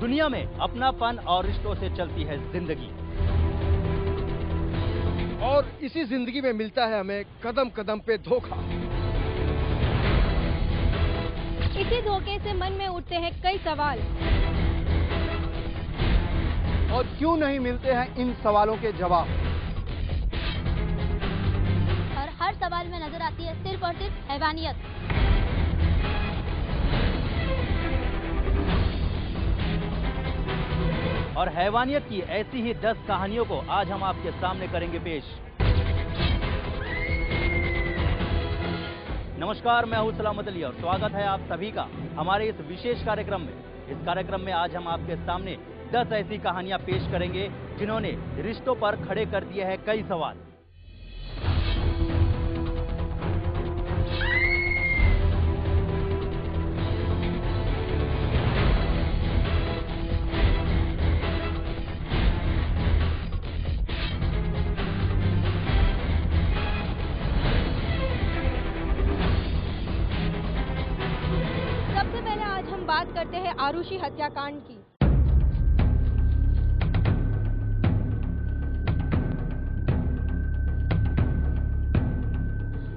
दुनिया में अपनापन और रिश्तों से चलती है जिंदगी, और इसी जिंदगी में मिलता है हमें कदम कदम पे धोखा। इसी धोखे से मन में उठते हैं कई सवाल, और क्यों नहीं मिलते हैं इन सवालों के जवाब। और हर सवाल में नजर आती है सिर्फ और सिर्फ हैवानियत। और हैवानियत की ऐसी ही 10 कहानियों को आज हम आपके सामने करेंगे पेश। नमस्कार, मैं हूं सलामत अली और स्वागत है आप सभी का हमारे इस विशेष कार्यक्रम में। इस कार्यक्रम में आज हम आपके सामने 10 ऐसी कहानियां पेश करेंगे जिन्होंने रिश्तों पर खड़े कर दिए हैं कई सवाल। सबसे पहले आज हम बात करते हैं आरुषि हत्याकांड की।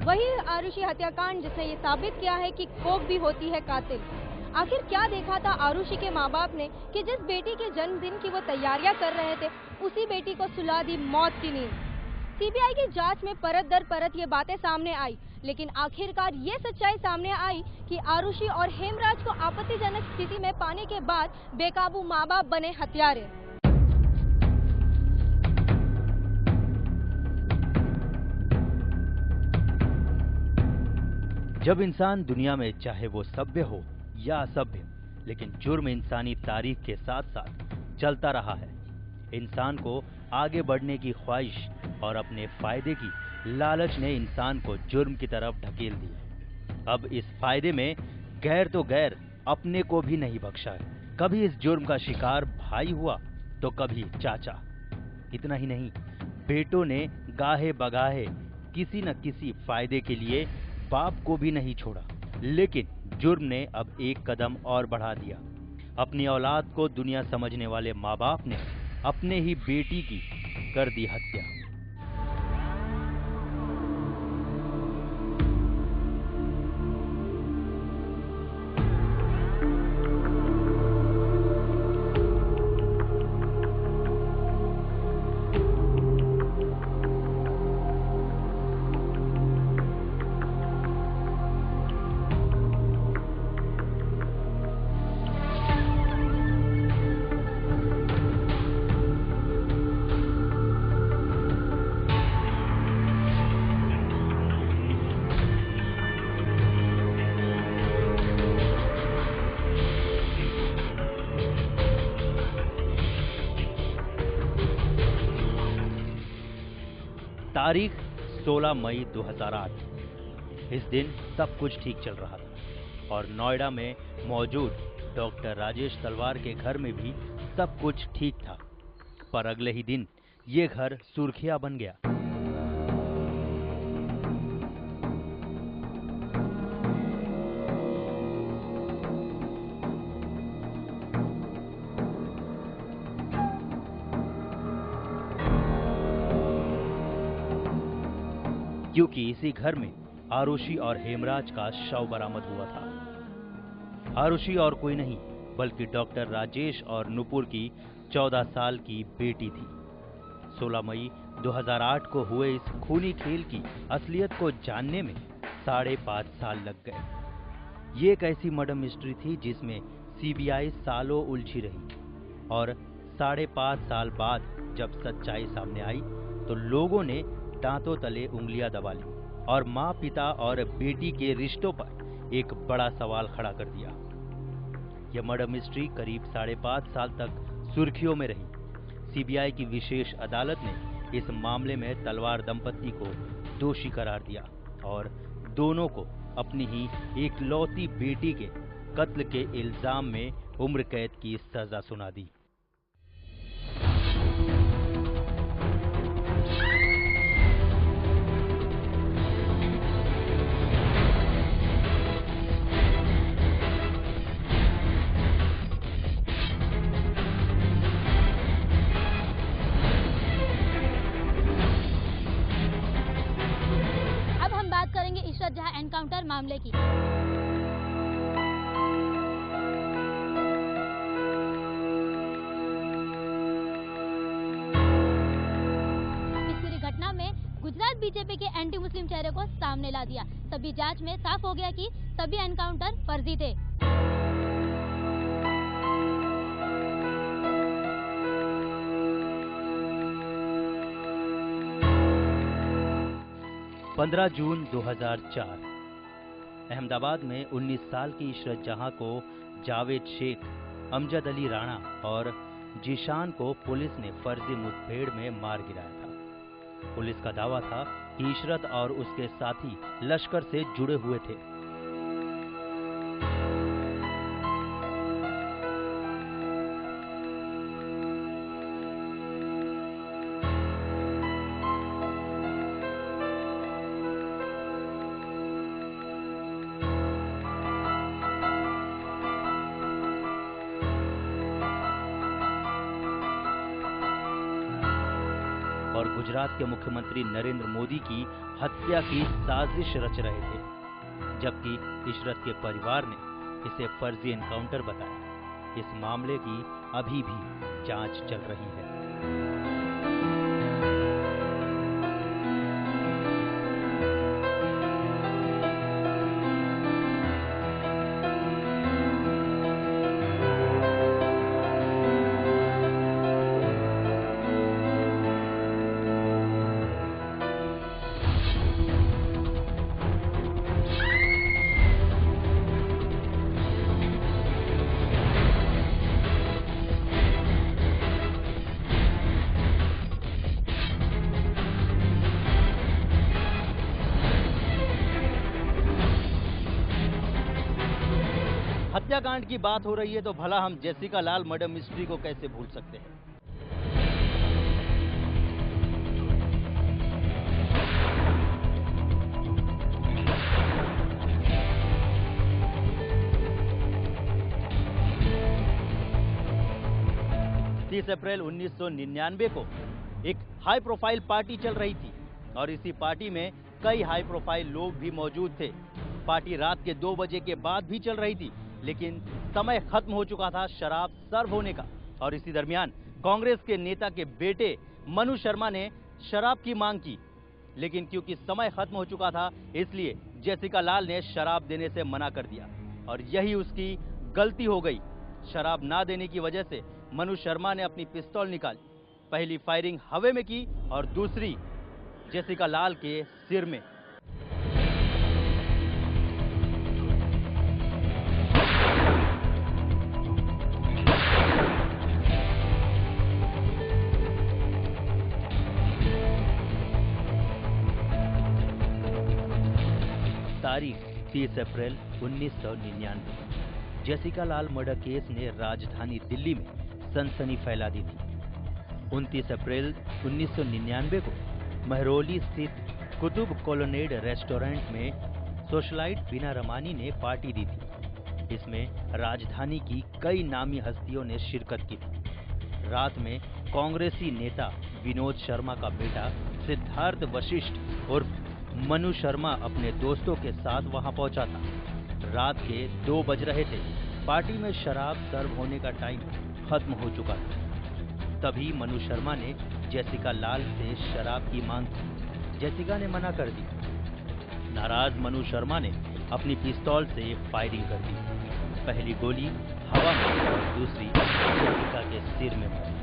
वही आरुषि हत्याकांड जिसने ये साबित किया है कि कोख भी होती है कातिल। आखिर क्या देखा था आरुषि के माँ बाप ने कि जिस बेटी के जन्मदिन की वो तैयारियां कर रहे थे, उसी बेटी को सुला दी मौत की नींद। सीबीआई की जांच में परत दर परत ये बातें सामने आई, लेकिन आखिरकार ये सच्चाई सामने आई कि आरुषि और हेमराज को आपत्तिजनक स्थिति में पाने के बाद बेकाबू माँ बाप बने हत्यारे। जब इंसान दुनिया में चाहे वो सभ्य हो या असभ्य, लेकिन जुर्म इंसानी तारीख के साथ साथ चलता रहा है। इंसान को आगे बढ़ने की ख्वाहिश और अपने फायदे की लालच ने इंसान को जुर्म की तरफ ढकेल दिया। अब इस फायदे में गैर तो गैर अपने को भी नहीं बख्शा है। कभी इस जुर्म का शिकार भाई हुआ तो कभी चाचा। इतना ही नहीं, बेटों ने गाहे बगाहे किसी न किसी फायदे के लिए बाप को भी नहीं छोड़ा। लेकिन जुर्म ने अब एक कदम और बढ़ा दिया। अपनी औलाद को दुनिया समझने वाले माँ बाप ने अपने ही बेटी की कर दी हत्या। तारीख 16 मई 2008। इस दिन सब कुछ ठीक चल रहा था और नोएडा में मौजूद डॉक्टर राजेश तलवार के घर में भी सब कुछ ठीक था। पर अगले ही दिन ये घर सुर्खियां बन गया। क्योंकि इसी घर में आरुषि और हेमराज का शव बरामद हुआ था। आरुषि और कोई नहीं बल्कि डॉक्टर राजेश और नुपुर की 14 साल की बेटी थी। 16 मई 2008 को हुए इस खूनी खेल की असलियत को जानने में 5.5 साल लग गए। ये एक ऐसी मर्डर मिस्ट्री थी जिसमें सीबीआई सालों उलझी रही और 5.5 साल बाद जब सच्चाई सामने आई तो लोगों ने दांतों तले उंगलियां दबा ली और माँ, पिता और बेटी के रिश्तों पर एक बड़ा सवाल खड़ा कर दिया। यह मर्डर मिस्ट्री करीब 5.5 साल तक सुर्खियों में रही। सीबीआई की विशेष अदालत ने इस मामले में तलवार दंपत्ति को दोषी करार दिया और दोनों को अपनी ही एकलौती बेटी के कत्ल के इल्जाम में उम्र कैद की सजा सुना दी। एनकाउंटर मामले की। इस पूरी घटना में गुजरात बीजेपी के एंटी मुस्लिम चेहरे को सामने ला दिया। सभी जांच में साफ हो गया कि सभी एनकाउंटर फर्जी थे। पंद्रह जून 2004 अहमदाबाद में 19 साल की इशरत जहां को जावेद शेख, अमजद अली राणा और जीशान को पुलिस ने फर्जी मुठभेड़ में मार गिराया था। पुलिस का दावा था कि इशरत और उसके साथी लश्कर से जुड़े हुए थे। और गुजरात के मुख्यमंत्री नरेंद्र मोदी की हत्या की साजिश रच रहे थे, जबकि इशरत के परिवार ने इसे फर्जी एनकाउंटर बताया। इस मामले की अभी भी जांच चल रही है। हत्याकांड की बात हो रही है तो भला हम जेसिका लाल मर्डर मिस्ट्री को कैसे भूल सकते हैं। 30 अप्रैल 1999 को एक हाई प्रोफाइल पार्टी चल रही थी और इसी पार्टी में कई हाई प्रोफाइल लोग भी मौजूद थे। पार्टी रात के 2 बजे के बाद भी चल रही थी, लेकिन समय खत्म हो चुका था शराब सर्व होने का। और इसी दरमियान कांग्रेस के नेता के बेटे मनु शर्मा ने शराब की मांग की, लेकिन क्योंकि समय खत्म हो चुका था इसलिए जेसिका लाल ने शराब देने से मना कर दिया और यही उसकी गलती हो गई। शराब ना देने की वजह से मनु शर्मा ने अपनी पिस्तौल निकाली, पहली फायरिंग हवा में की और दूसरी जेसिका लाल के सिर में। तारीख 30 अप्रैल 1999। जेसिका लाल मर्डर केस ने राजधानी दिल्ली में सनसनी फैला दी थी। 29 अप्रैल 1999 को महरौली स्थित कुतुब कॉलोनेड रेस्टोरेंट में सोशलाइट बीना रमानी ने पार्टी दी थी। इसमें राजधानी की कई नामी हस्तियों ने शिरकत की थी। रात में कांग्रेसी नेता विनोद शर्मा का बेटा सिद्धार्थ वशिष्ठ और मनु शर्मा अपने दोस्तों के साथ वहां पहुंचा था। रात के 2 बज रहे थे। पार्टी में शराब सर्व होने का टाइम खत्म हो चुका था। तभी मनु शर्मा ने जेसिका लाल से शराब की मांग की। जेसिका ने मना कर दी। नाराज मनु शर्मा ने अपनी पिस्तौल से फायरिंग कर दी। पहली गोली हवा में और दूसरी जेसिका के सिर में मारी।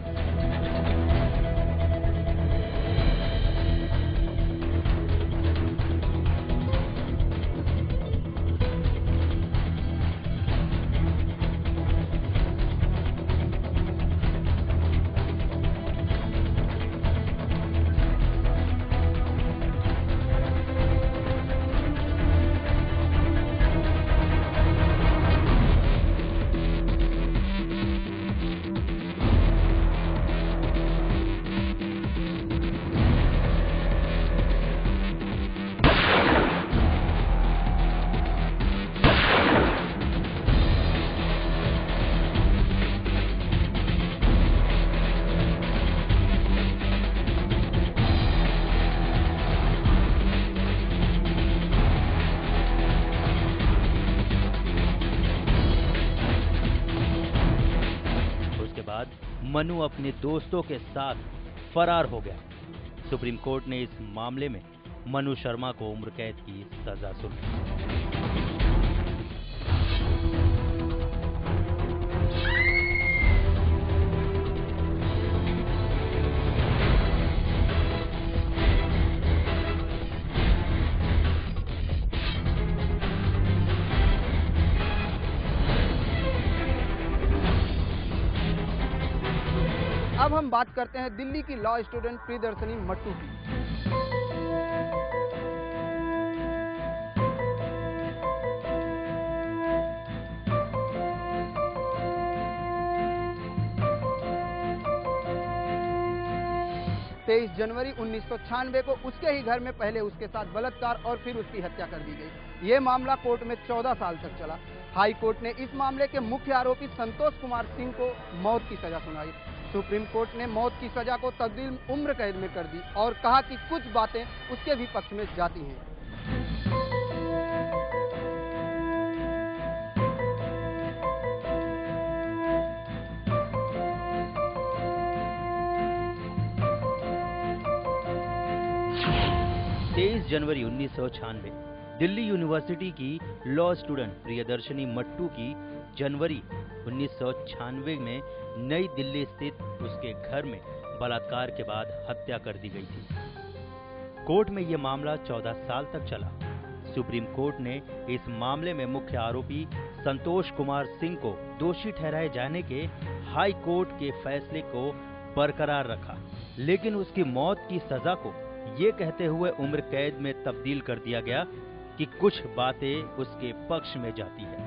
मनु अपने दोस्तों के साथ फरार हो गया। सुप्रीम कोर्ट ने इस मामले में मनु शर्मा को उम्र कैद की सजा सुनाई। अब हम बात करते हैं दिल्ली की लॉ स्टूडेंट प्रियदर्शनी मट्टू की। जनवरी 1996 को उसके ही घर में पहले उसके साथ बलात्कार और फिर उसकी हत्या कर दी गई। ये मामला कोर्ट में 14 साल तक चला। हाई कोर्ट ने इस मामले के मुख्य आरोपी संतोष कुमार सिंह को मौत की सजा सुनाई। सुप्रीम कोर्ट ने मौत की सजा को तब्दील उम्र कैद में कर दी और कहा कि कुछ बातें उसके भी पक्ष में जाती हैं। 23 जनवरी 1996 दिल्ली यूनिवर्सिटी की लॉ स्टूडेंट प्रियदर्शनी मट्टू की जनवरी 1996 में नई दिल्ली स्थित उसके घर में बलात्कार के बाद हत्या कर दी गई थी। कोर्ट में यह मामला 14 साल तक चला। सुप्रीम कोर्ट ने इस मामले में मुख्य आरोपी संतोष कुमार सिंह को दोषी ठहराए जाने के हाई कोर्ट के फैसले को बरकरार रखा, लेकिन उसकी मौत की सजा को ये कहते हुए उम्र कैद में तब्दील कर दिया गया कि कुछ बातें उसके पक्ष में जाती है।